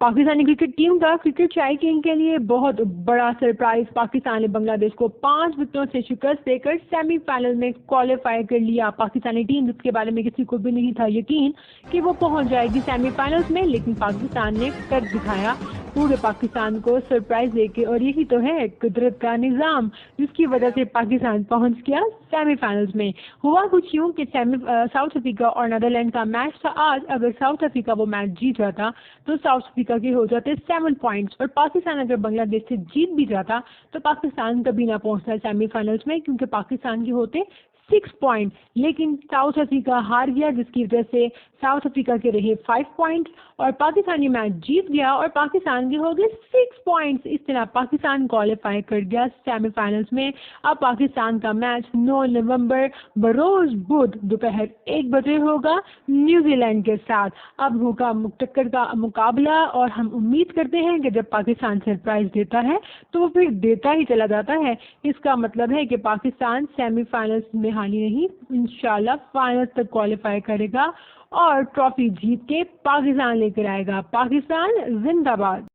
Pakistani cricket team کا cricket شائقین کے لیے بہت بڑا سرپرائز، پاکستان نے بنگلہ دیش کو 5 وکٹوں سے شکست دے کر سیمی فائنل میں کوالیفائی کر لیا۔ پاکستانی ٹیم جس کے بارے میں کسی کو بھی نہیں تھا یقین کہ وہ پہنچ جائے گی سیمی فائنلز میں، لیکن پاکستان نے کر دکھایا پورے پاکستان کو سرپرائز دے کے، اور یہی تو ہے قدرت کا نظام جس کی وجہ سے پاکستان پہنچ گیا سیمی فائنلز میں۔ ہوا کچھ یوں کہ ساؤتھ افریقہ اور نیدرلینڈ کا میچ تھا آج۔ اگر ساؤتھ افریقہ وہ میچ جیت جاتا تو ساؤتھ افریقہ کے ہو جاتے 7 پوائنٹس، اور پاکستان اگر بنگلہ دیش سے جیت بھی جاتا تو پاکستان کبھی نہ پہنچتا سیمی فائنلز میں، کیونکہ پاکستان کے ہوتے 6 پوائنٹ، لیکن ساؤتھ افریقہ ہار گیا جس کی وجہ سے ساؤتھ افریقہ کے رہے 5 پوائنٹ اور پاکستانی میچ جیت گیا اور پاکستان کے ہو گئے 6 پوائنٹس۔ اس طرح پاکستان کوالیفائی کر گیا سیمی فائنلز میں۔ اب پاکستان کا میچ 9 نومبر بروز بدھ دوپہر 1 بجے ہوگا نیوزی لینڈ کے ساتھ۔ اب ہوگا ٹکر کا مقابلہ، اور ہم امید کرتے ہیں کہ جب پاکستان سرپرائز دیتا ہے تو وہ پھر دیتا ہی چلا جاتا ہے۔ اس کا مطلب ہے کہ پاکستان سیمی فائنلز میں حالی نہیں، انشاءاللہ فائنل تک کوالیفائی کرے گا اور ٹرافی جیت کے پاکستان لے کر آئے گا۔ پاکستان زندہ باد۔